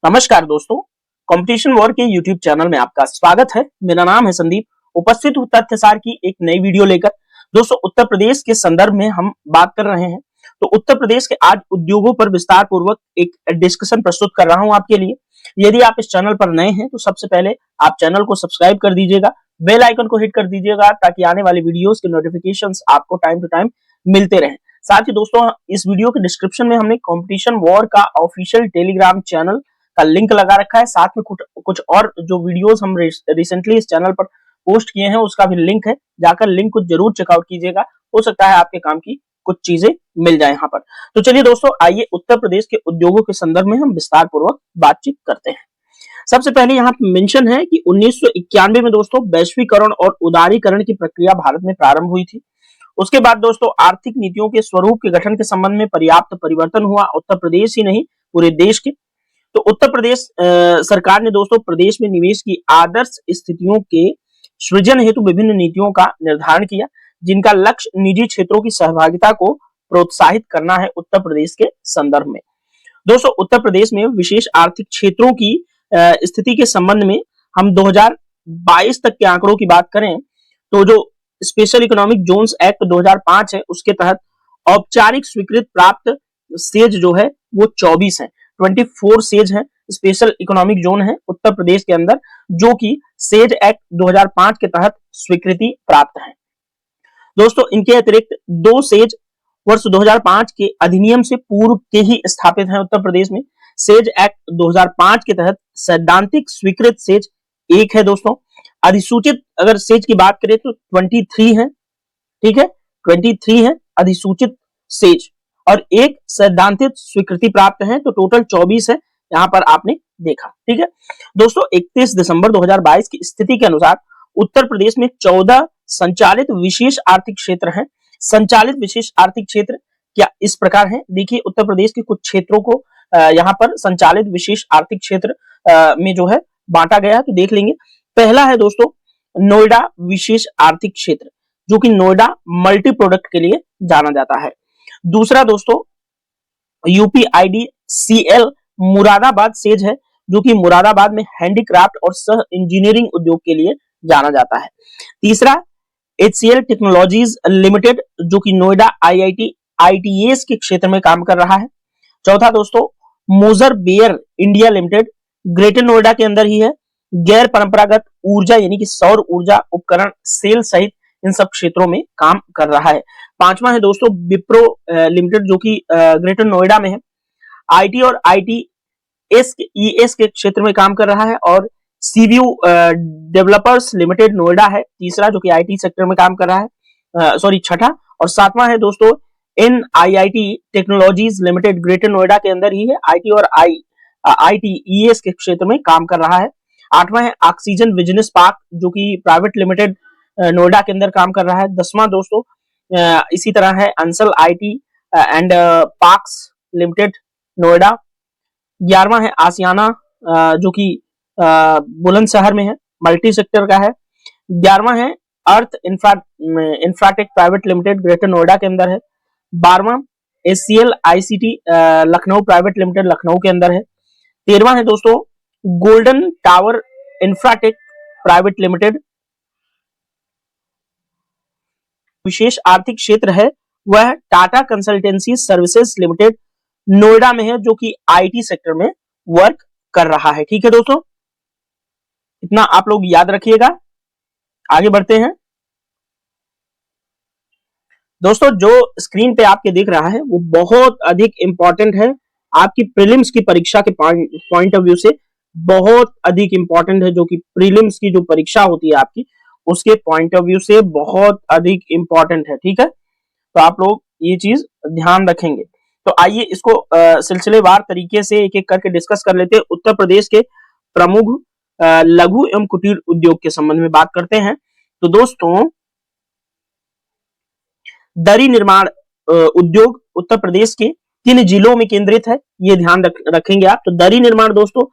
नमस्कार दोस्तों, competition war के यूट्यूब चैनल में आपका स्वागत है। मेरा नाम है संदीप। उपस्थित हूं तथ्यसार की एक नई वीडियो लेकर। दोस्तों, उत्तर प्रदेश के संदर्भ में हम बात कर रहे हैं। तो उत्तर प्रदेश के आज उद्योगों पर विस्तार पूर्वक एक डिस्कशन प्रस्तुत कर रहा हूं आपके लिए। यदि आप इस चैनल पर नए हैं तो सबसे पहले आप चैनल को सब्सक्राइब कर दीजिएगा, बेल आइकन को हिट कर दीजिएगा ताकि आने वाली वीडियोस के नोटिफिकेशंस आपको टाइम टू टाइम मिलते रहें। साथ ही दोस्तों, इस वीडियो के डिस्क्रिप्शन में हमने कंपटीशन वॉर का ऑफिशियल टेलीग्राम चैनल का लिंक लगा रखा है। साथ में कुछ और जो वीडियोस हम रिसेंटली इस चैनल पर पोस्ट किए हैं उसका भी लिंक है, जाकर लिंक को जरूर चेकआउट कीजिएगा। हो सकता है आपके काम की कुछ चीजें मिल जाए यहाँ पर। तो चलिए दोस्तों, आइए उत्तर प्रदेश के उद्योगों के संदर्भ में हम विस्तार पूर्वक बातचीत करते हैं। सबसे पहले यहाँ पे मेंशन है कि 1991 में दोस्तों वैश्वीकरण और उदारीकरण की प्रक्रिया भारत में प्रारंभ हुई थी। उसके बाद दोस्तों आर्थिक नीतियों के स्वरूप के गठन के संबंध में पर्याप्त परिवर्तन हुआ, उत्तर प्रदेश ही नहीं पूरे देश के। तो उत्तर प्रदेश सरकार ने दोस्तों प्रदेश में निवेश की आदर्श स्थितियों के सृजन हेतु विभिन्न नीतियों का निर्धारण किया, जिनका लक्ष्य निजी क्षेत्रों की सहभागिता को प्रोत्साहित करना है। उत्तर प्रदेश के संदर्भ में दोस्तों उत्तर प्रदेश में विशेष आर्थिक क्षेत्रों की स्थिति के संबंध में हम 2022 तक के आंकड़ों की बात करें तो जो स्पेशल इकोनॉमिक जोन्स एक्ट 2005 है उसके तहत औपचारिक स्वीकृत प्राप्त सेज जो है वो 24 है। 24 सेज है, स्पेशल इकोनॉमिक जोन है उत्तर प्रदेश के अंदर, जो कि सेज एक्ट 2005 के तहत स्वीकृति प्राप्त है। दोस्तों, इनके अतिरिक्त 2 सेज वर्ष 2005 के अधिनियम से पूर्व के ही स्थापित हैं उत्तर प्रदेश में। सेज एक्ट 2005 के तहत सैद्धांतिक स्वीकृत सेज 1 है दोस्तों। अधिसूचित अगर सेज की बात करें तो 23 है, ठीक है, 23 है अधिसूचित सेज और एक सैद्धांतिक स्वीकृति प्राप्त है, तो टोटल 24 है। यहां पर आपने देखा, ठीक है दोस्तों। 31 दिसंबर 2022 की स्थिति के अनुसार उत्तर प्रदेश में 14 संचालित विशेष आर्थिक क्षेत्र हैं। संचालित विशेष आर्थिक क्षेत्र क्या इस प्रकार है, देखिए उत्तर प्रदेश के कुछ क्षेत्रों को यहाँ पर संचालित विशेष आर्थिक क्षेत्र में जो है बांटा गया है, तो देख लेंगे। पहला है दोस्तों नोएडा विशेष आर्थिक क्षेत्र, जो कि नोएडा मल्टी प्रोडक्ट के लिए जाना जाता है। दूसरा दोस्तों यूपीआईडीसीएल मुरादाबाद सेज है, जो कि मुरादाबाद में हैंडीक्राफ्ट और सह इंजीनियरिंग उद्योग के लिए जाना जाता है। तीसरा एचसीएल टेक्नोलॉजीज लिमिटेड, जो कि नोएडा आईआईटी आईटीएस के क्षेत्र में काम कर रहा है। चौथा दोस्तों मोजर bear India limited, greater Noida के अंदर ही है, गैर परंपरागत ऊर्जा यानी कि सौर ऊर्जा उपकरण सेल सहित इन सब क्षेत्रों में काम कर रहा है। पांचवा है दोस्तों विप्रो लिमिटेड, जो कि ग्रेटर नोएडा में है, आईटी और आईटीएस के क्षेत्र में काम कर रहा है। और सीव्यू डेवलपर्स लिमिटेड नोएडा है तीसरा, जो कि आईटी सेक्टर में काम कर रहा है, सॉरी छठा। और सातवां है दोस्तों NIIT technologies limited, greater Noida के अंदर ही है, आईटी और आईटीईएस के क्षेत्र में काम कर रहा है। आठवां है ऑक्सीजन बिजनेस पार्क, जो कि प्राइवेट लिमिटेड नोएडा के अंदर काम कर रहा है। 10वां दोस्तों इसी तरह है Ansal IT and parks limited Noida. 11वां है आसियाना, जो कि बुलंदशहर में है, मल्टी सेक्टर का है। 11वां है Earth infratech private limited, greater Noida के अंदर है। 12वां HCL ICT Lucknow private limited, Lucknow के अंदर है। 13वां है दोस्तों golden tower infratech private limited. विशेष आर्थिक क्षेत्र है वह Tata consultancy services limited Noida में है, जो कि आईटी सेक्टर में वर्क कर रहा है। ठीक है दोस्तों, इतना आप लोग याद रखिएगा। आगे बढ़ते हैं दोस्तों। जो स्क्रीन पे आपके दिख रहा है वो बहुत अधिक इंपॉर्टेंट है, आपकी प्रीलिम्स की परीक्षा के पॉइंट ऑफ व्यू से बहुत अधिक इंपॉर्टेंट है। जो कि प्रीलिम्स की जो परीक्षा होती है आपकी, उसके पॉइंट ऑफ व्यू से बहुत अधिक इंपॉर्टेंट है। ठीक है, तो आप लोग ये चीज ध्यान रखेंगे। तो आइए इसको सिलसिलेवार तरीके से एक एक करके डिस्कस कर लेते हैं। उत्तर प्रदेश के प्रमुख लघु एवं कुटीर उद्योग के संबंध में बात करते हैं। तो दोस्तों दरी निर्माण उद्योग उत्तर प्रदेश के किन जिलों में केंद्रित है, ये ध्यान रखेंगे आप। तो दरी निर्माण दोस्तों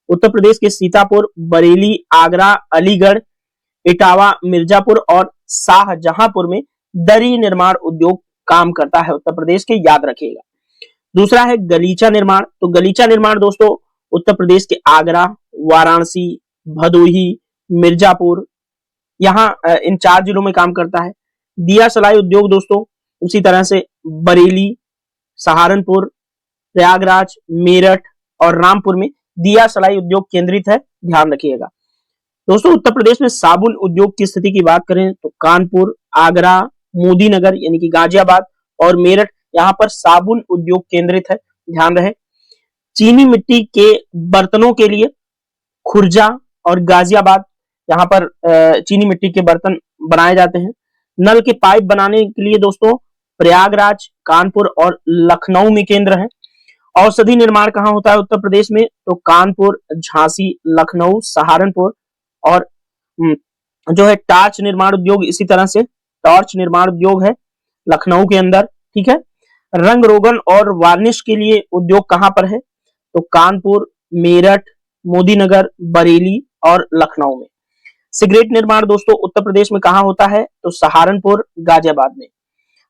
उत्तर प्रदेश के सीतापुर, बरेली, आगरा, अलीगढ़, इटावा, मिर्जापुर और शाहजहांपुर में दरी निर्माण उद्योग काम करता है उत्तर प्रदेश के, याद रखिएगा। दूसरा है गलीचा निर्माण। तो गलीचा निर्माण दोस्तों उत्तर प्रदेश के आगरा, वाराणसी, भदोही, मिर्जापुर, यहाँ इन 4 जिलों में काम करता है। दिया सलाई उद्योग दोस्तों उसी तरह से बरेली, सहारनपुर, प्रयागराज, मेरठ और रामपुर में दिया सलाई उद्योग केंद्रित है, ध्यान रखिएगा। दोस्तों उत्तर प्रदेश में साबुन उद्योग की स्थिति की बात करें तो कानपुर, आगरा, मोदी नगर यानी कि गाजियाबाद और मेरठ, यहाँ पर साबुन उद्योग केंद्रित है, ध्यान रहे। चीनी मिट्टी के बर्तनों के लिए खुर्जा और गाजियाबाद, यहाँ पर चीनी मिट्टी के बर्तन बनाए जाते हैं। नल के पाइप बनाने के लिए दोस्तों प्रयागराज, कानपुर और लखनऊ में केंद्र है। औषधि निर्माण कहाँ होता है उत्तर प्रदेश में, तो कानपुर, झांसी, लखनऊ, सहारनपुर और जो है टार्च निर्माण उद्योग, इसी तरह से टॉर्च निर्माण उद्योग है लखनऊ के अंदर, ठीक है। रंग रोगन और वार्निश के लिए उद्योग कहां पर है, तो कानपुर, मेरठ, मोदी नगर, बरेली और लखनऊ में। सिगरेट निर्माण दोस्तों उत्तर प्रदेश में कहां होता है, तो सहारनपुर, गाजियाबाद में।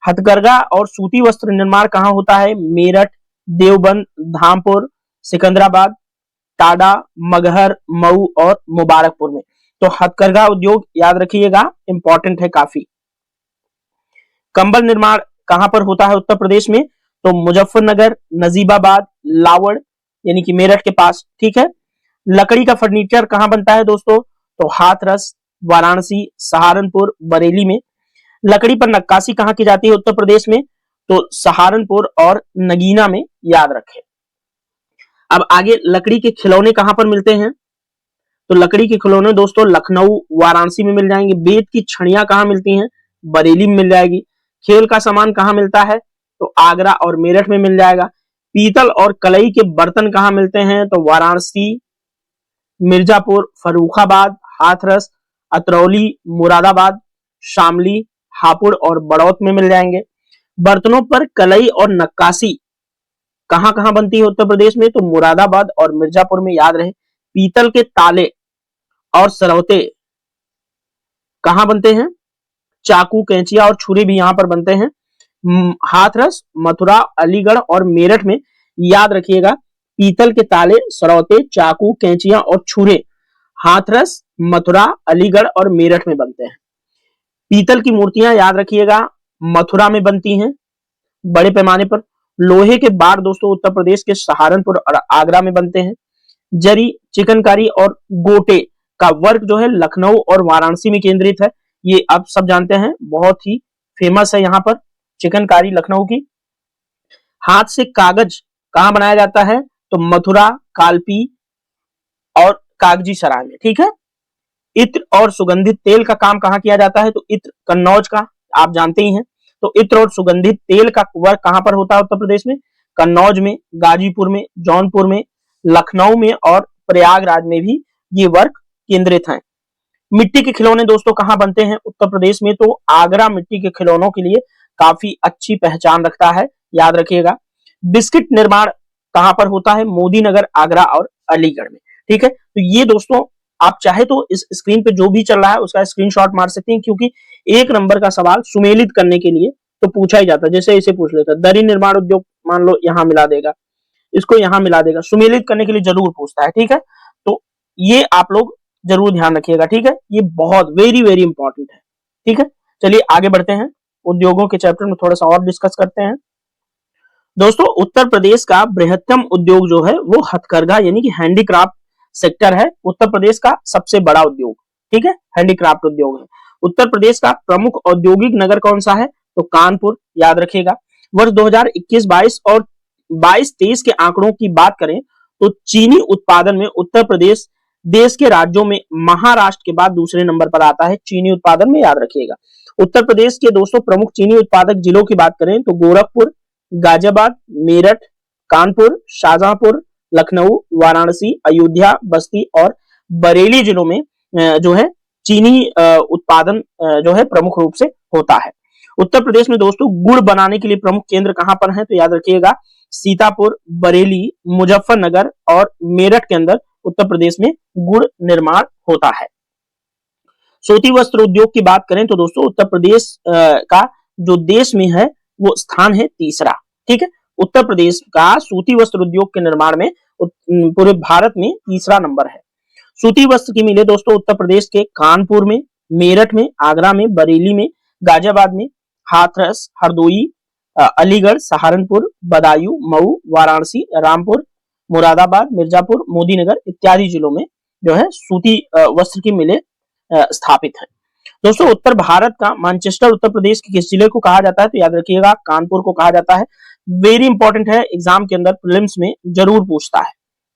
हथकरघा और सूती वस्त्र निर्माण कहां होता है, मेरठ, देवबंद, धामपुर, सिकंदराबाद, टाडा, मगहर, मऊ और मुबारकपुर में। तो हथकरघा उद्योग याद रखिएगा, इंपॉर्टेंट है काफी। कंबल निर्माण कहां पर होता है उत्तर प्रदेश में, तो मुजफ्फरनगर, नजीबाबाद, लावड़ यानी कि मेरठ के पास, ठीक है। लकड़ी का फर्नीचर कहां बनता है दोस्तों, तो हाथरस, वाराणसी, सहारनपुर, बरेली में। लकड़ी पर नक्काशी कहां की जाती है उत्तर प्रदेश में, तो सहारनपुर और नगीना में, याद रखें। अब आगे लकड़ी के खिलौने कहां पर मिलते हैं, तो लकड़ी के खिलौने दोस्तों लखनऊ, वाराणसी में मिल जाएंगे। बेत की छड़ियां कहां मिलती हैं, बरेली में मिल जाएगी। खेल का सामान कहां मिलता है, तो आगरा और मेरठ में मिल जाएगा। पीतल और कलई के बर्तन कहां मिलते हैं, तो वाराणसी, मिर्जापुर, फर्रुखाबाद, हाथरस, अतरौली, मुरादाबाद, शामली, हापुड़ और बड़ौत में मिल जाएंगे। बर्तनों पर कलई और नक्काशी कहां कहां बनती है उत्तर प्रदेश में, तो मुरादाबाद और मिर्जापुर में, याद रहे। पीतल के ताले और सरौते कहां बनते हैं, चाकू, कैंचिया और छुरी भी यहां पर बनते हैं। हाथरस, मथुरा, अलीगढ़ और मेरठ में, याद रखिएगा। पीतल के ताले, सरौते, चाकू, कैंचिया और छुरे हाथरस, मथुरा, अलीगढ़ और मेरठ में बनते हैं। पीतल की मूर्तियां याद रखिएगा, मथुरा में बनती हैं बड़े पैमाने पर। लोहे के बार दोस्तों उत्तर प्रदेश के सहारनपुर और आगरा में बनते हैं। जरी, चिकनकारी और गोटे का वर्क जो है लखनऊ और वाराणसी में केंद्रित है, ये आप सब जानते हैं, बहुत ही फेमस है यहाँ पर चिकनकारी लखनऊ की। हाथ से कागज कहां बनाया जाता है, तो मथुरा, कालपी और कागजी सराय में, ठीक है। इत्र और सुगंधित तेल का काम कहां किया जाता है, तो इत्र कन्नौज का आप जानते ही हैं। तो इत्र और सुगंधित तेल का वर्क कहां पर होता है उत्तर प्रदेश में, कन्नौज में, गाजीपुर में, जौनपुर में, लखनऊ में और प्रयागराज में भी ये वर्क केंद्रित हैं। मिट्टी के खिलौने दोस्तों कहां बनते हैं उत्तर प्रदेश में, तो आगरा मिट्टी के खिलौनों के लिए काफी अच्छी पहचान रखता है, याद रखिएगा। बिस्किट निर्माण कहां पर होता है, मोदी नगर, आगरा और अलीगढ़ में, ठीक है। तो ये दोस्तों आप चाहे तो इस स्क्रीन पे जो भी चल रहा है उसका स्क्रीनशॉट मार सकते हैं, क्योंकि 1 नंबर का सवाल सुमेलित करने के लिए तो पूछा ही जाता है। जैसे इसे पूछ लेता है, दरी निर्माण उद्योग मान लो यहां मिला देगा, इसको यहां मिला देगा, सुमेलित करने के लिए जरूर पूछता है, ठीक है। तो ये आप लोग जरूर ध्यान रखिएगा, ठीक है। ये बहुत वेरी वेरी इंपॉर्टेंट है, ठीक है। चलिए आगे बढ़ते हैं, उद्योगों के चैप्टर में थोड़ा सा और डिस्कस करते हैं। दोस्तों उत्तर प्रदेश का बृहत्तम उद्योग जो है वो हथकरघा यानी कि हैंडीक्राफ्ट सेक्टर है, उत्तर प्रदेश का सबसे बड़ा उद्योग, ठीक है, हैंडीक्राफ्ट उद्योग है। उत्तर प्रदेश का प्रमुख औद्योगिक नगर कौन सा है, तो कानपुर, याद रखिएगा। वर्ष 2021-22 और 22-23 के आंकड़ों की बात करें तो चीनी उत्पादन में उत्तर प्रदेश देश के राज्यों में महाराष्ट्र के बाद दूसरे नंबर पर आता है चीनी उत्पादन में, याद रखिएगा। उत्तर प्रदेश के दोस्तों प्रमुख चीनी उत्पादक जिलों की बात करें तो गोरखपुर, गाजियाबाद, मेरठ, कानपुर, शाहजहांपुर, लखनऊ, वाराणसी, अयोध्या, बस्ती और बरेली जिलों में जो है चीनी उत्पादन जो है प्रमुख रूप से होता है। उत्तर प्रदेश में दोस्तों गुड़ बनाने के लिए प्रमुख केंद्र कहां पर हैं, तो याद रखिएगा सीतापुर, बरेली, मुजफ्फरनगर और मेरठ के अंदर उत्तर प्रदेश में गुड़ निर्माण होता है। सूती वस्त्र उद्योग की बात करें तो दोस्तों उत्तर प्रदेश का जो देश में है वो स्थान है तीसरा, ठीक है। उत्तर प्रदेश का सूती वस्त्र उद्योग के निर्माण में पूरे भारत में तीसरा नंबर है। सूती वस्त्र की मिलें दोस्तों उत्तर प्रदेश के कानपुर में, मेरठ में, आगरा में, बरेली में, गाजियाबाद में, हाथरस, हरदोई, अलीगढ़, सहारनपुर, बदायूं, मऊ, वाराणसी, रामपुर, मुरादाबाद, मिर्जापुर, मोदीनगर इत्यादि जिलों में जो है सूती वस्त्र की मिलें स्थापित है। दोस्तों उत्तर भारत का मैनचेस्टर उत्तर प्रदेश के किस जिले को कहा जाता है? तो याद रखिएगा कानपुर को कहा जाता है। वेरी इंपॉर्टेंट है, एग्जाम के अंदर प्रीलिम्स में जरूर पूछता है।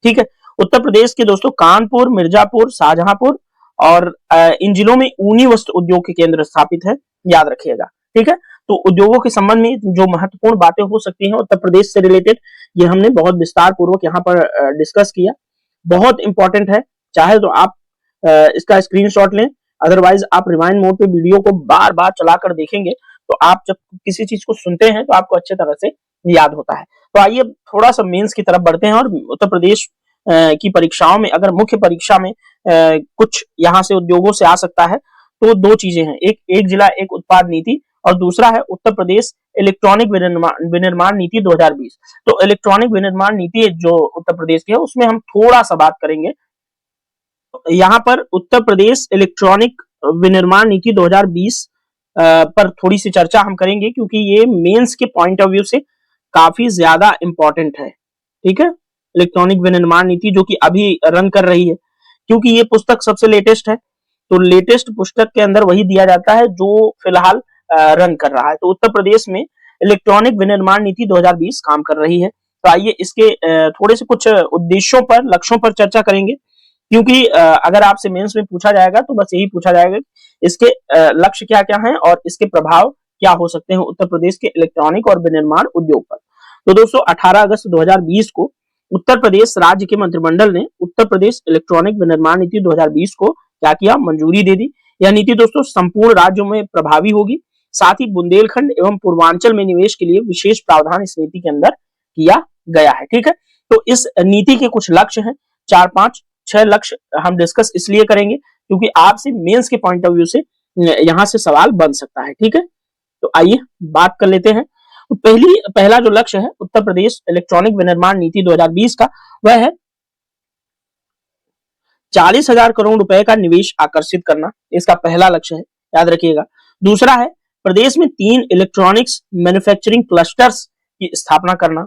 ठीक है, उत्तर प्रदेश के दोस्तों कानपुर, मिर्जापुर, शाहजहांपुर और इन जिलों में ऊनी वस्त्र उद्योग के केंद्र स्थापित है, याद रखिएगा। ठीक है, तो उद्योगों के संबंध में जो महत्वपूर्ण बातें हो सकती हैं उत्तर प्रदेश से रिलेटेड, ये हमने बहुत विस्तार पूर्वक यहाँ पर डिस्कस किया। बहुत इंपॉर्टेंट है, चाहे तो आप इसका स्क्रीनशॉट लें, अदरवाइज आप रिवाइंड मोड पे वीडियो को बार बार चलाकर देखेंगे तो आप जब किसी चीज को सुनते हैं तो आपको अच्छे तरह से याद होता है। तो आइए थोड़ा सा मेंस की तरफ बढ़ते हैं और उत्तर प्रदेश की परीक्षाओं में अगर मुख्य परीक्षा में कुछ यहाँ से उद्योगों से आ सकता है तो दो चीजें हैं, एक जिला एक उत्पाद नीति और दूसरा है उत्तर प्रदेश इलेक्ट्रॉनिक विनिर्माण नीति 2020। तो इलेक्ट्रॉनिक विनिर्माण नीति जो उत्तर प्रदेश की है उसमें हम थोड़ा सा बात करेंगे। यहाँ पर उत्तर प्रदेश इलेक्ट्रॉनिक विनिर्माण नीति 2020 पर थोड़ी सी चर्चा हम करेंगे क्योंकि ये मेंस के पॉइंट ऑफ व्यू से काफी ज्यादा इंपॉर्टेंट है। ठीक है, इलेक्ट्रॉनिक विनिर्माण नीति जो कि अभी रन कर रही है, क्योंकि ये पुस्तक सबसे लेटेस्ट है तो लेटेस्ट पुस्तक के अंदर वही दिया जाता है जो फिलहाल रन कर रहा है। तो उत्तर प्रदेश में इलेक्ट्रॉनिक विनिर्माण नीति 2020 काम कर रही है। तो आइए इसके थोड़े से कुछ उद्देश्यों पर, लक्ष्यों पर चर्चा करेंगे, क्योंकि अगर आपसे मेंस में पूछा जाएगा तो बस यही पूछा जाएगा इसके लक्ष्य क्या क्या हैं और इसके प्रभाव क्या हो सकते हैं उत्तर प्रदेश के इलेक्ट्रॉनिक और विनिर्माण उद्योग पर। तो दोस्तों 18 अगस्त 2020 को उत्तर प्रदेश राज्य के मंत्रिमंडल ने उत्तर प्रदेश इलेक्ट्रॉनिक विनिर्माण नीति 2020 को क्या किया? मंजूरी दे दी। यह नीति दोस्तों संपूर्ण राज्यों में प्रभावी होगी। साथ ही बुंदेलखंड एवं पूर्वांचल में निवेश के लिए विशेष प्रावधान इस नीति के अंदर किया गया है। ठीक है, तो इस नीति के कुछ लक्ष्य हैं, 4, 5, 6 लक्ष्य हम डिस्कस इसलिए करेंगे क्योंकि आपसे मेंस के पॉइंट ऑफ व्यू से यहां से सवाल बन सकता है। ठीक है, तो आइए बात कर लेते हैं। तो पहला जो लक्ष्य है उत्तर प्रदेश इलेक्ट्रॉनिक विनिर्माण नीति 2020 का, वह है 40,000 करोड़ रुपए का निवेश आकर्षित करना। इसका पहला लक्ष्य है, याद रखिएगा। दूसरा है प्रदेश में 3 इलेक्ट्रॉनिक्स मैन्युफैक्चरिंग क्लस्टर्स की स्थापना करना।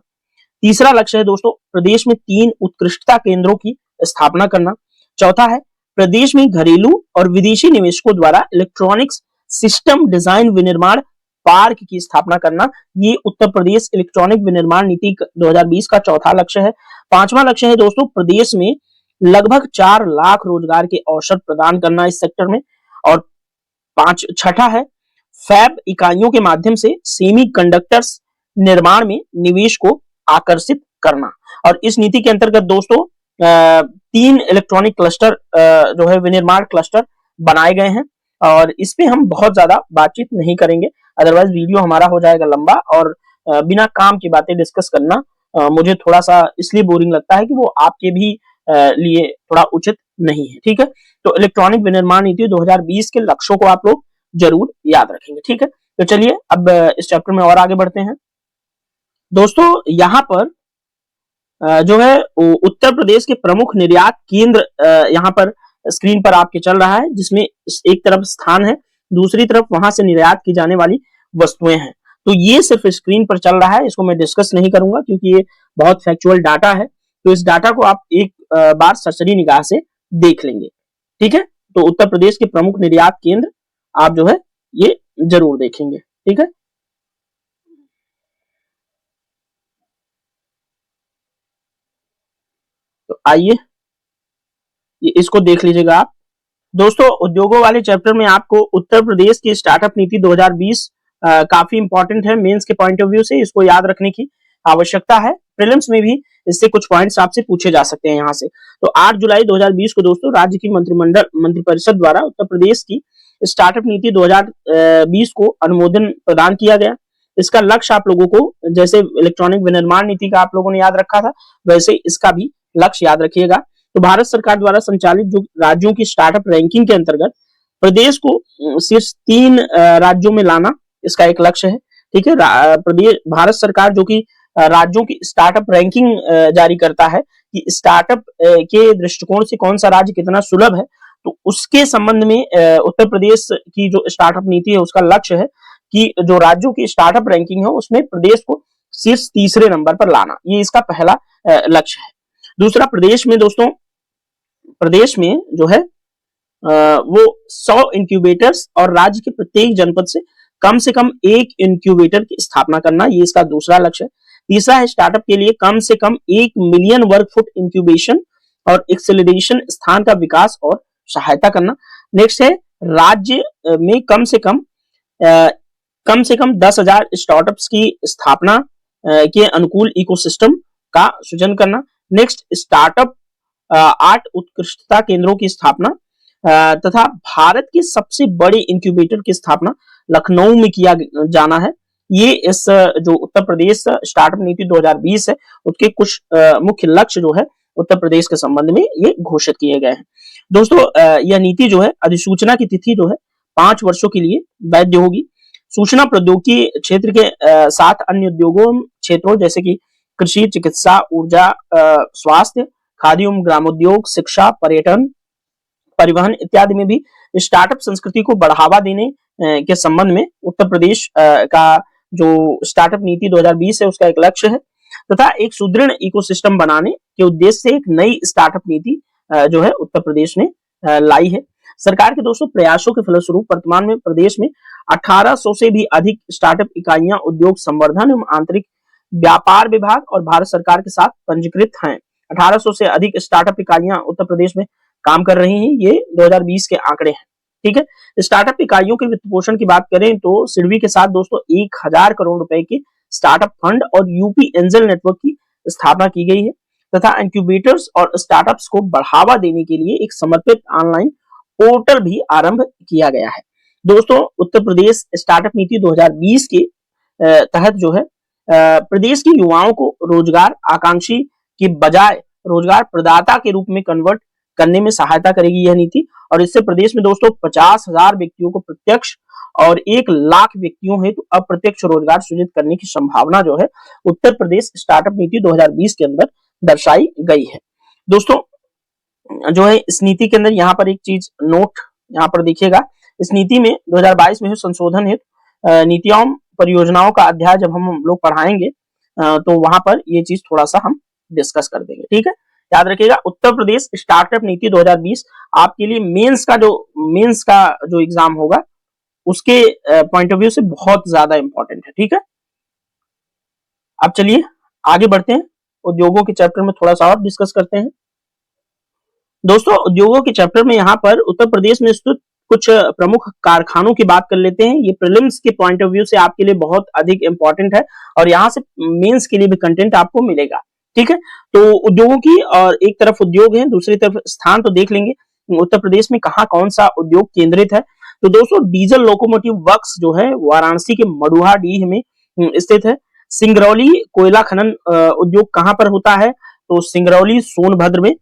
तीसरा लक्ष्य है दोस्तों प्रदेश में 3 उत्कृष्टता केंद्रों की स्थापना करना। चौथा है प्रदेश में घरेलू और विदेशी निवेशकों द्वारा इलेक्ट्रॉनिक्स सिस्टम डिजाइन विनिर्माण पार्क की स्थापना करना। ये उत्तर प्रदेश इलेक्ट्रॉनिक विनिर्माण नीति 2020 का चौथा लक्ष्य है। पांचवा लक्ष्य है दोस्तों प्रदेश में लगभग 4 लाख रोजगार के अवसर प्रदान करना इस सेक्टर में। और छठा है फैब इकाइयों के माध्यम से सेमीकंडक्टर्स निर्माण में निवेश को आकर्षित करना। और इस नीति के अंतर्गत दोस्तों 3 इलेक्ट्रॉनिक क्लस्टर जो है विनिर्माण क्लस्टर बनाए गए हैं और इस पे हम बहुत ज्यादा बातचीत नहीं करेंगे, अदरवाइज वीडियो हमारा हो जाएगा लंबा और बिना काम की बातें डिस्कस करना मुझे थोड़ा सा इसलिए बोरिंग लगता है कि वो आपके भी लिए थोड़ा उचित नहीं है। ठीक है, तो इलेक्ट्रॉनिक विनिर्माण नीति 2020 के लक्ष्यों को आप लोग जरूर याद रखेंगे। ठीक है, तो चलिए अब इस चैप्टर में और आगे बढ़ते हैं। दोस्तों यहाँ पर जो है उत्तर प्रदेश के प्रमुख निर्यात केंद्र यहाँ पर स्क्रीन पर आपके चल रहा है, जिसमें एक तरफ स्थान है, दूसरी तरफ वहां से निर्यात की जाने वाली वस्तुएं हैं। तो ये सिर्फ स्क्रीन पर चल रहा है, इसको मैं डिस्कस नहीं करूंगा क्योंकि ये बहुत फैक्चुअल डाटा है। तो इस डाटा को आप एक बार सरसरी निगाह से देख लेंगे। ठीक है, तो उत्तर प्रदेश के प्रमुख निर्यात केंद्र आप जो है ये जरूर देखेंगे। ठीक है, तो आइए इसको देख लीजिएगा आप। दोस्तों उद्योगों वाले चैप्टर में आपको उत्तर प्रदेश की स्टार्टअप नीति 2020 काफी इंपॉर्टेंट है मेंस के पॉइंट ऑफ व्यू से, इसको याद रखने की आवश्यकता है। प्रीलिम्स में भी इससे कुछ पॉइंट्स आपसे पूछे जा सकते हैं यहाँ से। तो 8 जुलाई 2020 को दोस्तों राज्य की मंत्रिपरिषद द्वारा उत्तर प्रदेश की स्टार्टअप नीति 2020 को अनुमोदन प्रदान किया गया। इसका लक्ष्य आप लोगों को जैसे इलेक्ट्रॉनिक विनिर्माण नीति का आप लोगों ने याद रखा था, वैसे इसका भी लक्ष्य याद रखिएगा। तो भारत सरकार द्वारा संचालित जो राज्यों की स्टार्टअप रैंकिंग के अंतर्गत प्रदेश को शीर्ष 3 राज्यों में लाना इसका एक लक्ष्य है। ठीक है, प्रदेश भारत सरकार जो कि राज्यों की स्टार्टअप रैंकिंग जारी करता है कि स्टार्टअप के दृष्टिकोण से कौन सा राज्य कितना सुलभ है। तो उसके संबंध में उत्तर प्रदेश की जो स्टार्टअप नीति है उसका लक्ष्य है कि जो राज्यों की स्टार्टअप रैंकिंग है उसमें प्रदेश को शीर्ष तीसरे नंबर पर लाना, ये इसका पहला लक्ष्य है। दूसरा, प्रदेश में दोस्तों, प्रदेश में जो है वो 100 इंक्यूबेटर्स और राज्य के प्रत्येक जनपद से कम एक इंक्यूबेटर की स्थापना करना, ये इसका दूसरा लक्ष्य है। तीसरा है स्टार्टअप के लिए कम से कम 1 मिलियन वर्ग फुट इंक्यूबेशन और एक्सेलरेशन स्थान का विकास और सहायता करना। नेक्स्ट है राज्य में कम से कम 10,000 स्टार्टअप्स की स्थापना के अनुकूल इकोसिस्टम का सृजन करना। नेक्स्ट, स्टार्टअप 8 उत्कृष्टता केंद्रों की स्थापना तथा भारत के सबसे बड़े इंक्यूबेटर की स्थापना लखनऊ में किया जाना है। ये इस जो उत्तर प्रदेश स्टार्टअप नीति 2020 है उसके कुछ मुख्य लक्ष्य जो है उत्तर प्रदेश के संबंध में ये घोषित किए गए हैं। दोस्तों, यह नीति जो है अधिसूचना की तिथि जो है 5 वर्षों के लिए वैध होगी। सूचना प्रौद्योगिकी क्षेत्र के साथ अन्य उद्योगों क्षेत्रों जैसे कि कृषि, चिकित्सा, ऊर्जा, स्वास्थ्य, खाद्य एवं ग्रामोद्योग, शिक्षा, पर्यटन, परिवहन इत्यादि में भी स्टार्टअप संस्कृति को बढ़ावा देने के संबंध में उत्तर प्रदेश का जो स्टार्टअप नीति 2020 है उसका एक लक्ष्य है तथा एक सुदृढ़ इकोसिस्टम बनाने के उद्देश्य से एक नई स्टार्टअप नीति जो है उत्तर प्रदेश ने लाई है। सरकार के दोस्तों प्रयासों के फलस्वरूप वर्तमान में प्रदेश में 1800 से भी अधिक स्टार्टअप इकाइयां उद्योग संवर्धन एवं आंतरिक व्यापार विभाग और भारत सरकार के साथ पंजीकृत हैं। 1800 से अधिक स्टार्टअप इकाइयां उत्तर प्रदेश में काम कर रही हैं, ये 2020 के आंकड़े हैं। ठीक है, स्टार्टअप इकाइयों के वित्त पोषण की बात करें तो सिडबी के साथ दोस्तों 1000 करोड़ रुपए के स्टार्टअप फंड और यूपी एंजल नेटवर्क की स्थापना की गई है तथा इंक्यूबेटर्स और स्टार्टअप्स को बढ़ावा देने के लिए एक समर्पित ऑनलाइन पोर्टल भी आरंभ किया गया है। दोस्तों, उत्तर प्रदेश स्टार्टअप नीति 2020 के तहत जो है प्रदेश के युवाओं को रोजगार आकांक्षी के बजाय रोजगार प्रदाता के रूप में कन्वर्ट करने में सहायता करेगी यह नीति और इससे प्रदेश में दोस्तों 50,000 व्यक्तियों को प्रत्यक्ष और 1 लाख व्यक्तियों हेतु अप्रत्यक्ष रोजगार सृजित करने की संभावना जो है उत्तर प्रदेश स्टार्टअप नीति 2020 के अंदर दर्शाई गई है। दोस्तों, जो है इस नीति के अंदर यहाँ पर एक चीज नोट यहाँ पर देखिएगा, इस नीति में 2022 में संशोधन हेतु नीतियों परियोजनाओं का अध्याय जब हम लोग पढ़ाएंगे तो वहां पर ये चीज थोड़ा सा हम डिस्कस कर देंगे। ठीक है, याद रखिएगा उत्तर प्रदेश स्टार्टअप नीति 2020 आपके लिए मेंस का जो एग्जाम होगा उसके पॉइंट ऑफ व्यू से बहुत ज्यादा इंपॉर्टेंट है। ठीक है, अब चलिए आगे बढ़ते हैं, उद्योगों के चैप्टर में थोड़ा सा और डिस्कस करते हैं। दोस्तों, उद्योगों के चैप्टर में यहाँ पर उत्तर प्रदेश में स्थित कुछ प्रमुख कारखानों की बात कर लेते हैं। ये प्रीलिम्स के पॉइंट ऑफ व्यू से आपके लिए बहुत अधिक इंपॉर्टेंट है और यहाँ से मेंस के लिए भी कंटेंट आपको मिलेगा। ठीक है, तो उद्योगों की और एक तरफ उद्योग है, दूसरी तरफ स्थान तो देख लेंगे उत्तर प्रदेश में कहाँ कौन सा उद्योग केंद्रित है। तो दोस्तों, डीजल लोकोमोटिव वर्क्स जो है वाराणसी के मडुहाडीह में स्थित है। सिंगरौली कोयला खनन उद्योग कहाँ पर होता है, तो सिंगरौली सोनभद्र में।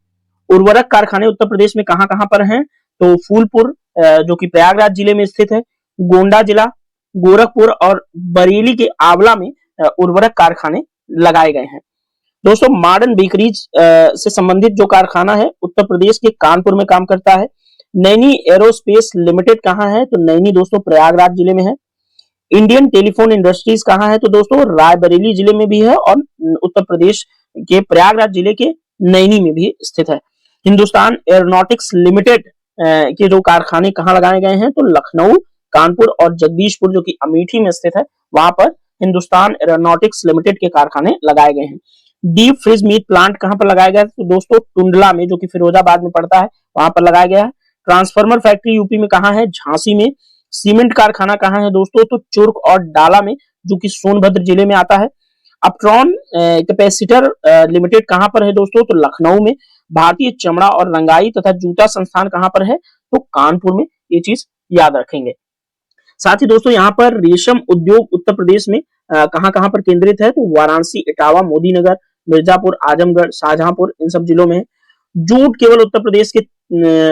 उर्वरक कारखाने उत्तर प्रदेश में कहाँ कहाँ पर हैं, तो फूलपुर जो कि प्रयागराज जिले में स्थित है, गोंडा जिला, गोरखपुर और बरेली के आंवला में उर्वरक कारखाने लगाए गए हैं। दोस्तों, मॉडर्न बेकरीज से संबंधित जो कारखाना है उत्तर प्रदेश के कानपुर में काम करता है। नैनी एरोस्पेस लिमिटेड कहाँ है, तो नैनी दोस्तों प्रयागराज जिले में है। इंडियन टेलीफोन इंडस्ट्रीज कहाँ है, तो दोस्तों रायबरेली जिले में भी है और उत्तर प्रदेश के प्रयागराज जिले के नैनी में भी स्थित है। हिंदुस्तान एरोनॉटिक्स लिमिटेड के जो कारखाने कहाँ लगाए गए हैं, तो लखनऊ, कानपुर और जगदीशपुर जो कि अमेठी में स्थित है, वहां पर हिंदुस्तान एरोनॉटिक्स लिमिटेड के कारखाने लगाए गए हैं। डीप फ्रीज मीट प्लांट कहां पर लगाया गया है, तो दोस्तों टुंडला में जो कि फिरोजाबाद में पड़ता है वहां पर लगाया गया है। ट्रांसफार्मर फैक्ट्री यूपी में कहां है, झांसी में। सीमेंट कारखाना कहां है दोस्तों, तो चुर्क और डाला में जो कि सोनभद्र जिले में आता है। अपट्रॉन कैपेसिटर लिमिटेड कहां पर है दोस्तों, तो लखनऊ में। भारतीय चमड़ा और रंगाई तथा जूता संस्थान कहां पर है, तो कानपुर में। ये चीज याद रखेंगे। साथ ही दोस्तों यहाँ पर रेशम उद्योग उत्तर प्रदेश में कहां कहां पर केंद्रित है, तो वाराणसी, इटावा, मोदीनगर, मिर्जापुर, आजमगढ़, शाहजहांपुर इन सब जिलों में है। जूट केवल उत्तर प्रदेश के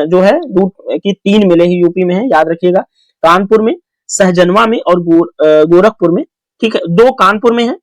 जो है जूट की 3 मिलें ही यूपी में है, याद रखिएगा। कानपुर में, सहजनवा में और गोरखपुर में। ठीक है, 2 कानपुर में है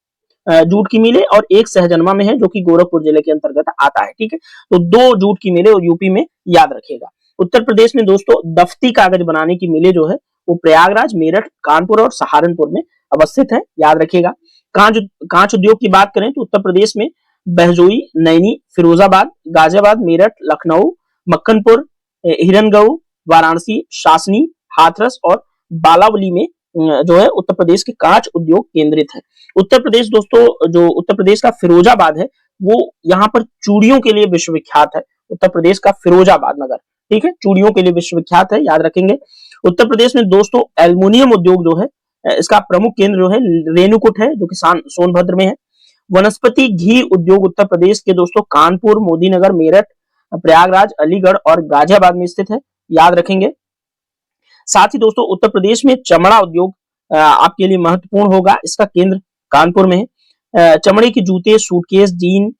जूट की मिलें और एक सहजनवा में है जो कि गोरखपुर जिले के अंतर्गत आता है। ठीक है, तो 2 जूट की मिलें और यूपी में याद रखिएगा। उत्तर प्रदेश में दोस्तों दफ्ती कागज बनाने की मिलें जो है वो प्रयागराज, मेरठ, कानपुर और सहारनपुर में अवस्थित है, याद रखिएगा। कांच उद्योग की बात करें तो उत्तर प्रदेश में बहजोई, नैनी, फिरोजाबाद, गाजियाबाद, मेरठ, लखनऊ, मक्खनपुर, हिरनगऊ, वाराणसी, शासनी, हाथरस और बालावली में जो है उत्तर प्रदेश के कांच उद्योग केंद्रित है। उत्तर प्रदेश दोस्तों, जो उत्तर प्रदेश का फिरोजाबाद है वो यहाँ पर चूड़ियों के लिए विश्वविख्यात है। उत्तर प्रदेश का फिरोजाबाद नगर, ठीक है, चूड़ियों के लिए विश्वविख्यात है, याद रखेंगे। उत्तर प्रदेश में दोस्तों एल्युमिनियम उद्योग जो है इसका प्रमुख केंद्र जो है रेणुकूट है, जो कि सोनभद्र में है। वनस्पति घी उद्योग उत्तर प्रदेश के दोस्तों कानपुर, मोदीनगर, मेरठ, प्रयागराज, अलीगढ़ और गाजियाबाद में स्थित है, याद रखेंगे। साथ ही दोस्तों उत्तर प्रदेश में चमड़ा उद्योग आपके लिए महत्वपूर्ण होगा, इसका केंद्र कानपुर में है। चमड़े के जूते, सूटकेस, जीन,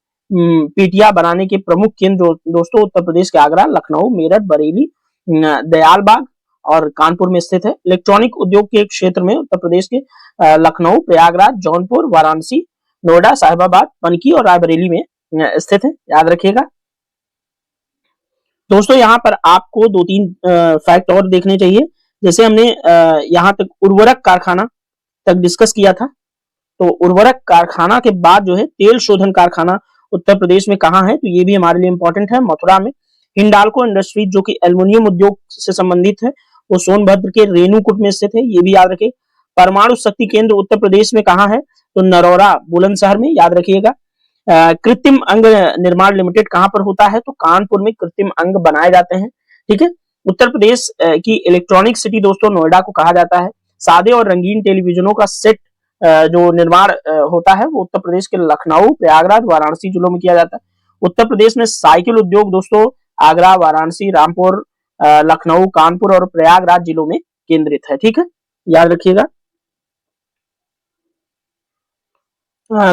पेटियां बनाने के प्रमुख केंद्र दोस्तों उत्तर प्रदेश के आगरा, लखनऊ, मेरठ, बरेली, दयालबाग और कानपुर में स्थित है। इलेक्ट्रॉनिक उद्योग के क्षेत्र में उत्तर प्रदेश के लखनऊ, प्रयागराज, जौनपुर, वाराणसी, नोएडा, साहिबाबाद, पनकी और रायबरेली में स्थित है, याद रखिएगा। दोस्तों यहाँ पर आपको 2-3 फैक्ट और देखने चाहिए। जैसे हमने यहाँ तक उर्वरक कारखाना तक डिस्कस किया था, तो उर्वरक कारखाना के बाद जो है तेल शोधन कारखाना उत्तर प्रदेश में कहाँ है, तो ये भी हमारे लिए इंपॉर्टेंट है, मथुरा में। हिंडाल्को इंडस्ट्रीज जो कि एल्युमिनियम उद्योग से संबंधित है वो सोनभद्र के रेणुकूट में स्थित है, ये भी याद रखिए। परमाणु शक्ति केंद्र उत्तर प्रदेश में कहाँ है, तो नरौरा बुलंदशहर में, याद रखिएगा। कृत्रिम अंग निर्माण लिमिटेड कहां पर होता है, तो कानपुर में कृत्रिम अंग बनाए जाते हैं, ठीक है। उत्तर प्रदेश की इलेक्ट्रॉनिक सिटी दोस्तों नोएडा को कहा जाता है। सादे और रंगीन टेलीविजनों का सेट जो निर्माण होता है वो उत्तर प्रदेश के लखनऊ, प्रयागराज, वाराणसी जिलों में किया जाता है। उत्तर प्रदेश में साइकिल उद्योग दोस्तों आगरा, वाराणसी, रामपुर, लखनऊ, कानपुर और प्रयागराज जिलों में केंद्रित है, ठीक है, याद रखिएगा।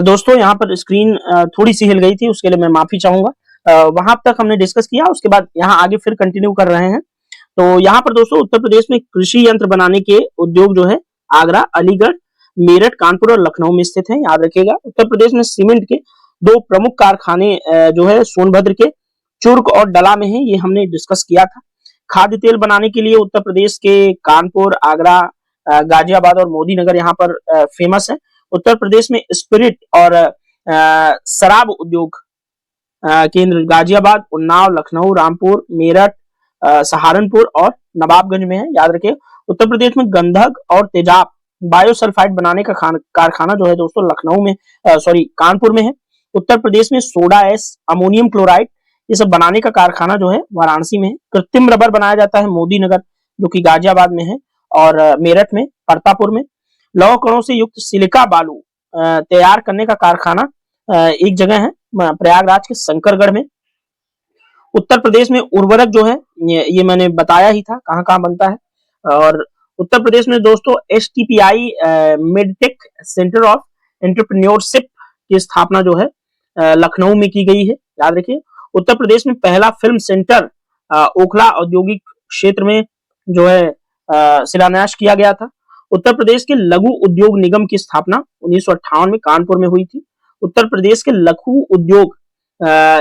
दोस्तों यहाँ पर स्क्रीन थोड़ी सी हिल गई थी, उसके लिए मैं माफी चाहूंगा। वहां तक हमने डिस्कस किया, उसके बाद यहाँ आगे फिर कंटिन्यू कर रहे हैं। तो यहाँ पर दोस्तों उत्तर प्रदेश में कृषि यंत्र बनाने के उद्योग जो है आगरा, अलीगढ़, मेरठ, कानपुर और लखनऊ में स्थित है, याद रखिएगा। उत्तर प्रदेश में सीमेंट के 2 प्रमुख कारखाने जो है सोनभद्र के चुर्क और डला में है, ये हमने डिस्कस किया था। खाद्य तेल बनाने के लिए उत्तर प्रदेश के कानपुर, आगरा, गाजियाबाद और मोदीनगर यहाँ पर फेमस है। उत्तर प्रदेश में स्पिरिट और शराब उद्योग केंद्र गाजियाबाद, उन्नाव, लखनऊ, रामपुर, मेरठ, सहारनपुर और नवाबगंज में है, याद रखिए। उत्तर प्रदेश में गंधक और तेजाब बायोसल्फाइड बनाने का कारखाना जो है दोस्तों लखनऊ में कानपुर में है। उत्तर प्रदेश में सोडा एस, अमोनियम क्लोराइड ये सब बनाने का कारखाना जो है वाराणसी में है। कृत्रिम रबर बनाया जाता है मोदीनगर जो कि गाजियाबाद में है और मेरठ में, परतापुर में। लौह कणों से युक्त सिलिका बालू तैयार करने का कारखाना एक जगह है प्रयागराज के शंकरगढ़ में। उत्तर प्रदेश में उर्वरक जो है ये मैंने बताया ही था कहाँ कहाँ बनता है। और उत्तर प्रदेश में दोस्तों STPI medtech centre of entrepreneurship की स्थापना जो है लखनऊ में की गई है, याद रखिए। उत्तर प्रदेश में पहला फिल्म सेंटर ओखला औद्योगिक क्षेत्र में जो है शिलान्यास किया गया था। उत्तर प्रदेश के लघु उद्योग निगम की स्थापना 1958 में कानपुर में हुई थी। उत्तर प्रदेश के लघु उद्योग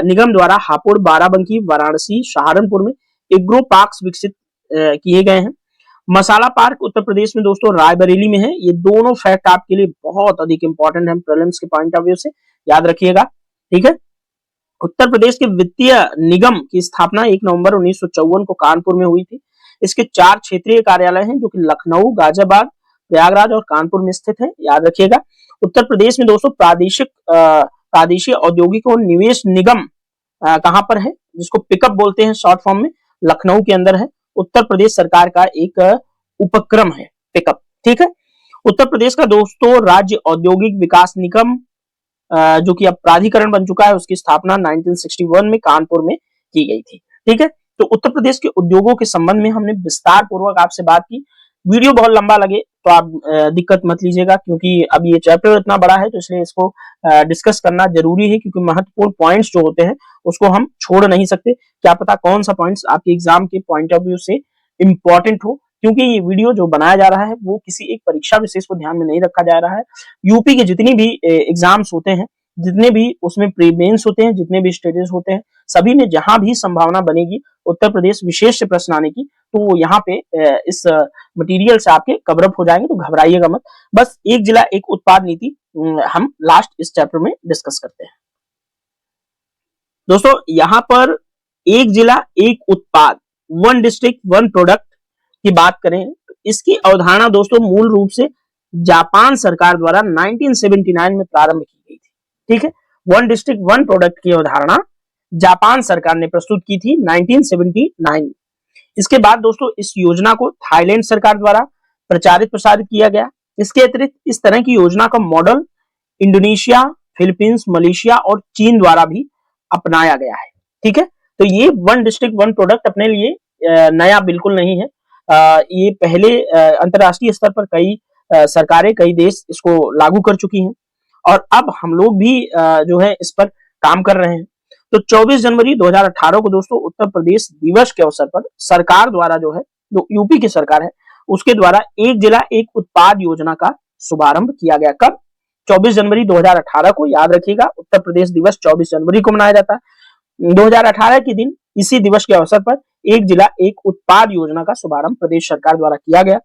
निगम द्वारा हापुड़, बाराबंकी, वाराणसी, सहारनपुर में एग्रो पार्क्स विकसित किए गए हैं। मसाला पार्क उत्तर प्रदेश में दोस्तों रायबरेली में है। ये दोनों फैक्ट आपके लिए बहुत अधिक इंपॉर्टेंट है प्रीलिम्स के पॉइंट ऑफ व्यू से, याद रखिएगा, ठीक है। उत्तर प्रदेश के वित्तीय निगम की स्थापना 1 नवंबर 1954 को कानपुर में हुई थी। इसके 4 क्षेत्रीय कार्यालय हैं जो कि लखनऊ, गाजियाबाद, प्रयागराज और कानपुर में स्थित है, याद रखिएगा। उत्तर प्रदेश में दोस्तों प्रादेशिक औद्योगिक और निवेश निगम कहां पर है, जिसको पिकअप बोलते हैं शॉर्ट फॉर्म में, लखनऊ के अंदर है। उत्तर प्रदेश सरकार का एक उपक्रम है पिकअप, ठीक है। उत्तर प्रदेश का दोस्तों राज्य औद्योगिक विकास निगम जो कि अब प्राधिकरण बन चुका है, उसकी स्थापना 1961 में कानपुर में की गई थी, ठीक है। तो उत्तर प्रदेश के उद्योगों के संबंध में हमने विस्तार पूर्वक आपसे बात की। वीडियो बहुत लंबा लगे तो आप दिक्कत मत लीजिएगा, क्योंकि अब ये चैप्टर इतना बड़ा है तो इसलिए इसको डिस्कस करना जरूरी है, क्योंकि महत्वपूर्ण पॉइंट्स जो होते हैं उसको हम छोड़ नहीं सकते। क्या पता कौन सा पॉइंट्स आपके एग्जाम के पॉइंट ऑफ व्यू से इंपॉर्टेंट हो, क्योंकि ये वीडियो जो बनाया जा रहा है वो किसी एक परीक्षा विशेष को ध्यान में नहीं रखा जा रहा है। यूपी के जितनी भी एग्जाम्स होते हैं, जितने भी उसमें प्री मेंस होते हैं, जितने भी स्टेजेस होते हैं, सभी में जहां भी संभावना बनेगी उत्तर प्रदेश विशेष से प्रश्न आने की, तो यहाँ पे इस मटेरियल से आपके कवर अप हो जाएंगे, तो घबराइएगा मत। बस एक जिला एक उत्पाद नीति हम लास्ट इस चैप्टर में डिस्कस करते हैं। दोस्तों यहाँ पर एक जिला एक उत्पाद, वन डिस्ट्रिक्ट वन प्रोडक्ट की बात करें तो इसकी अवधारणा दोस्तों मूल रूप से जापान सरकार द्वारा 1979 में प्रारंभ की गई थी। ठीक है, वन डिस्ट्रिक्ट वन प्रोडक्ट की अवधारणा जापान सरकार ने प्रस्तुत की थी 1979। इसके बाद दोस्तों इस योजना को थाईलैंड सरकार द्वारा प्रचारित प्रसारित किया गया। इसके अतिरिक्त इस तरह की योजना का मॉडल इंडोनेशिया, फिलीपींस, मलेशिया और चीन द्वारा भी अपनाया गया है। ठीक है, तो ये वन डिस्ट्रिक्ट वन प्रोडक्ट अपने लिए नया बिल्कुल नहीं है। ये पहले अंतरराष्ट्रीय स्तर पर कई सरकारें, कई देश इसको लागू कर चुकी हैं और अब हम लोग भी जो है इस पर काम कर रहे हैं। तो 24 जनवरी 2018 को दोस्तों उत्तर प्रदेश दिवस के अवसर पर सरकार द्वारा जो है, जो यूपी की सरकार है, उसके द्वारा एक जिला एक उत्पाद योजना का शुभारंभ किया गया। कब? 24 जनवरी 2018 को, याद रखिएगा, उत्तर प्रदेश दिवस 24 जनवरी को मनाया जाता है। 2018 के दिन इसी दिवस के अवसर पर एक जिला एक उत्पाद योजना का शुभारंभ प्रदेश सरकार द्वारा किया गया।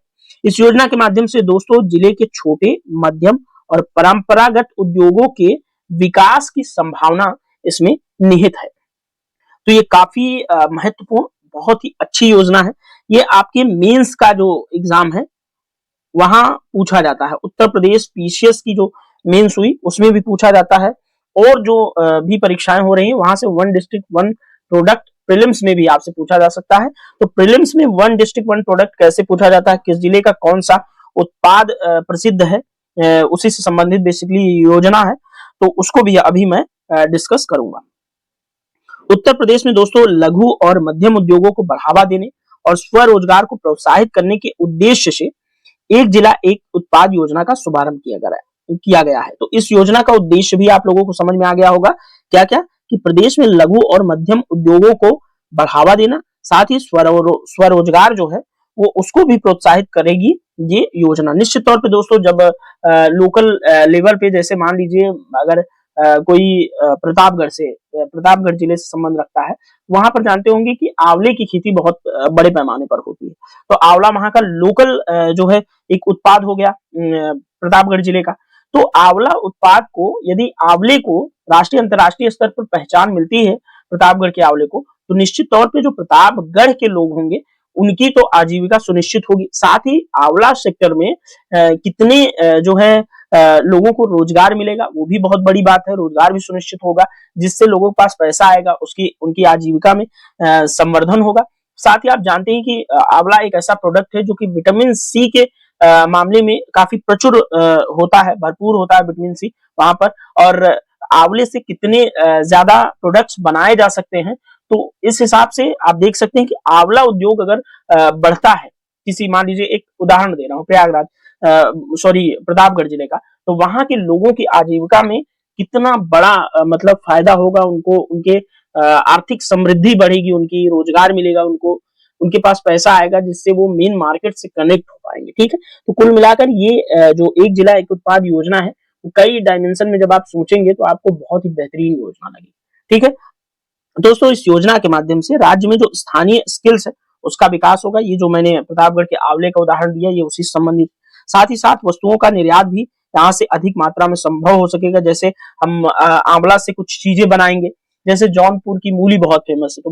इस योजना के माध्यम से दोस्तों जिले के छोटे, मध्यम और परंपरागत उद्योगों के विकास की संभावना इसमें निहित है। तो ये काफी महत्वपूर्ण, बहुत ही अच्छी योजना है। ये आपके मेंस का जो एग्जाम है वहां पूछा जाता है। उत्तर प्रदेश पीसीएस की जो मेंस हुई उसमें भी पूछा जाता है और जो भी परीक्षाएं हो रही हैं वहां से one district one product prelims में भी आपसे पूछा जा सकता है। तो प्रीलिम्स में वन डिस्ट्रिक्ट वन प्रोडक्ट कैसे पूछा जाता है, किस जिले का कौन सा उत्पाद प्रसिद्ध है, उसी से संबंधित बेसिकली योजना है, तो उसको भी अभी मैं डिस्कस करूंगा। उत्तर प्रदेश में दोस्तों लघु और मध्यम उद्योगों को बढ़ावा देने और स्वरोजगार को प्रोत्साहित करने के उद्देश्य से एक जिला एक उत्पाद योजना का शुभारंभ किया गया है। तो इस योजना का उद्देश्य भी आप लोगों को समझ में आ गया होगा, क्या क्या, कि प्रदेश में लघु और मध्यम उद्योगों को बढ़ावा देना, साथ ही स्वरोजगार जो है वो उसको भी प्रोत्साहित करेगी ये योजना। निश्चित तौर पे दोस्तों जब लोकल लेवल पे, जैसे मान लीजिए अगर कोई प्रतापगढ़ जिले से संबंध रखता है, वहां पर जानते होंगे कि आंवले की खेती बहुत बड़े पैमाने पर होती है। तो आंवला वहां का लोकल जो है एक उत्पाद हो गया प्रतापगढ़ जिले का। तो आंवला उत्पाद को, यदि आंवले को राष्ट्रीय अंतर्राष्ट्रीय स्तर पर पहचान मिलती है प्रतापगढ़ के आंवले को, तो निश्चित तौर पे जो प्रतापगढ़ के लोग होंगे उनकी तो आजीविका सुनिश्चित होगी। साथ ही आंवला सेक्टर में कितने जो है लोगों को रोजगार मिलेगा, वो भी बहुत बड़ी बात है। रोजगार भी सुनिश्चित होगा जिससे लोगों के पास पैसा आएगा, उनकी आजीविका में संवर्धन होगा। साथ ही आप जानते हैं कि आंवला एक ऐसा प्रोडक्ट है जो कि विटामिन सी के मामले में काफी प्रचुर होता है, भरपूर होता है विटामिन सी वहां पर। और आंवले से कितने ज्यादा प्रोडक्ट्स बनाए जा सकते हैं, तो इस हिसाब से आप देख सकते हैं कि आंवला उद्योग अगर बढ़ता है, किसी, मान लीजिए एक उदाहरण दे रहा हूँ, प्रतापगढ़ जिले का, तो वहां के लोगों की आजीविका में कितना बड़ा मतलब फायदा होगा उनको, उनके आर्थिक समृद्धि बढ़ेगी, उनकी रोजगार मिलेगा उनको, उनके पास पैसा आएगा जिससे वो मेन मार्केट से कनेक्ट हो पाएंगे। ठीक है, तो कुल मिलाकर ये जो एक जिला एक उत्पाद योजना है, तो कई डायमेंशन में जब आप सोचेंगे तो आपको बहुत ही बेहतरीन योजना लगेगी। ठीक है दोस्तों, इस योजना के माध्यम से राज्य में जो स्थानीय स्किल्स है उसका विकास होगा। ये जो मैंने प्रतापगढ़ के आंवले का उदाहरण दिया, ये उसी से संबंधित। साथ ही साथ वस्तुओं का निर्यात भी यहाँ से अधिक मात्रा में संभव हो सकेगा। जैसे हम आंवला से कुछ चीजें बनाएंगे, जैसे जौनपुर की मूली बहुत फेमस है, तो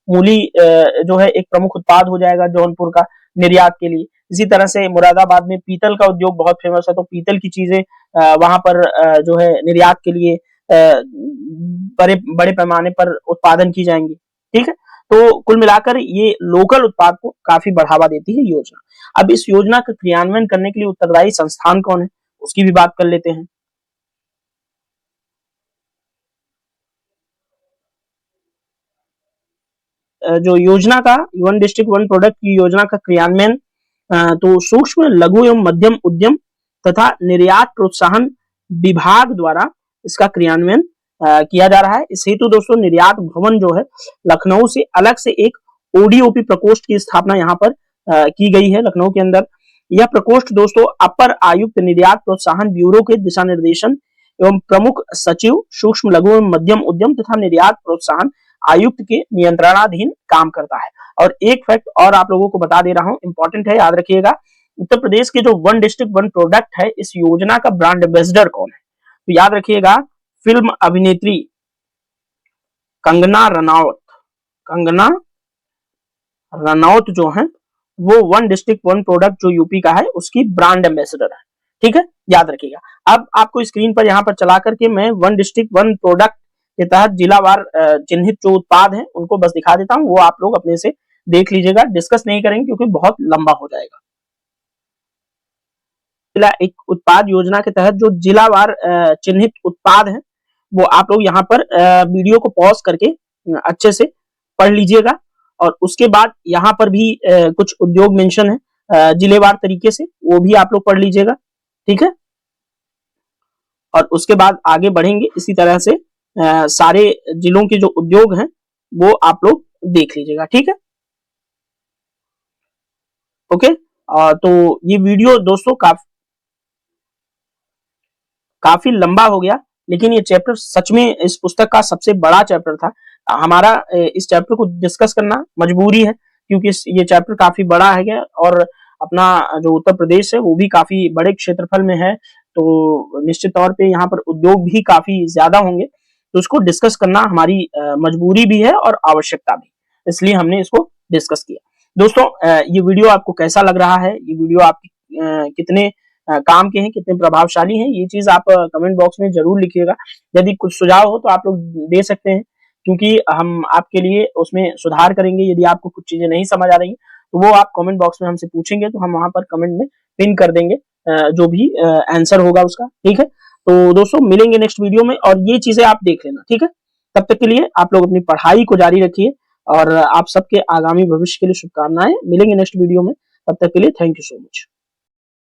मूली जो है एक प्रमुख उत्पाद हो जाएगा जौनपुर का निर्यात के लिए। इसी तरह से मुरादाबाद में पीतल का उद्योग बहुत फेमस है, तो पीतल की चीजें वहां पर जो है निर्यात के लिए बड़े पैमाने पर उत्पादन की जाएंगी। ठीक है, तो कुल मिलाकर ये लोकल उत्पाद को काफी बढ़ावा देती है योजना। अब इस योजना का क्रियान्वयन करने के लिए उत्तरदायी संस्थान कौन है, उसकी भी बात कर लेते हैं। जो योजना का वन डिस्ट्रिक्ट वन प्रोडक्ट की योजना का क्रियान्वयन तो सूक्ष्म लघु एवं मध्यम उद्यम तथा निर्यात प्रोत्साहन विभाग द्वारा इसका क्रियान्वयन किया जा रहा है। इस हेतु दोस्तों निर्यात भवन जो है लखनऊ से अलग से एक ओडीओपी प्रकोष्ठ की स्थापना यहाँ पर की गई है लखनऊ के अंदर। यह प्रकोष्ठ दोस्तों अपर आयुक्त निर्यात प्रोत्साहन ब्यूरो के दिशा निर्देशन एवं प्रमुख सचिव सूक्ष्म लघु एवं मध्यम उद्यम तथा निर्यात प्रोत्साहन आयुक्त के नियंत्रणाधीन काम करता है। और एक फैक्ट और आप लोगों को बता दे रहा हूं, इंपॉर्टेंट है, याद रखिएगा। उत्तर प्रदेश के जो वन डिस्ट्रिक्ट वन प्रोडक्ट है, इस योजना का ब्रांड एम्बेसडर कौन है? तो याद रखिएगा, फिल्म अभिनेत्री कंगना रनौत। कंगना रनौत जो है वो वन डिस्ट्रिक्ट वन प्रोडक्ट जो यूपी का है उसकी ब्रांड एम्बेसडर है। ठीक है, याद रखिएगा। अब आपको स्क्रीन पर यहाँ पर चला करके मैं वन डिस्ट्रिक्ट वन प्रोडक्ट के तहत जिलावार चिन्हित जो उत्पाद हैं उनको बस दिखा देता हूँ, वो आप लोग अपने से देख लीजिएगा, डिस्कस नहीं करेंगे क्योंकि बहुत लंबा हो जाएगा। जिला एक उत्पाद योजना के तहत जो जिलावार चिन्हित उत्पाद है वो आप लोग यहाँ पर वीडियो को पॉज करके अच्छे से पढ़ लीजिएगा। और उसके बाद यहाँ पर भी कुछ उद्योग मेंशन है जिलेवार तरीके से, वो भी आप लोग पढ़ लीजिएगा। ठीक है, और उसके बाद आगे बढ़ेंगे इसी तरह से सारे जिलों के जो उद्योग हैं वो आप लोग देख लीजिएगा। ठीक है, ओके। तो ये वीडियो दोस्तों काफी लंबा हो गया, लेकिन ये चैप्टर सच में इस पुस्तक का सबसे बड़ा चैप्टर था। हमारा इस चैप्टर को डिस्कस करना मजबूरी है क्योंकि ये चैप्टर काफी बड़ा है और अपना जो उत्तर प्रदेश है वो भी काफी बड़े क्षेत्रफल में है, तो निश्चित तौर पे यहाँ पर उद्योग भी काफी ज्यादा होंगे, तो उसको डिस्कस करना हमारी मजबूरी भी है और आवश्यकता भी, इसलिए हमने इसको डिस्कस किया। दोस्तों ये वीडियो आपको कैसा लग रहा है, ये वीडियो आपके कितने काम के हैं, कितने प्रभावशाली हैं, ये चीज आप कमेंट बॉक्स में जरूर लिखिएगा। यदि कुछ सुझाव हो तो आप लोग दे सकते हैं क्योंकि हम आपके लिए उसमें सुधार करेंगे। यदि आपको कुछ चीजें नहीं समझ आ रही तो वो आप कमेंट बॉक्स में हमसे पूछेंगे तो हम वहां पर कमेंट में पिन कर देंगे जो भी आंसर होगा उसका। ठीक है, तो दोस्तों मिलेंगे नेक्स्ट वीडियो में और ये चीजें आप देख लेना। ठीक है, तब तक के लिए आप लोग अपनी पढ़ाई को जारी रखिए और आप सबके आगामी भविष्य के लिए शुभकामनाएं। मिलेंगे नेक्स्ट वीडियो में, तब तक के लिए थैंक यू सो मच।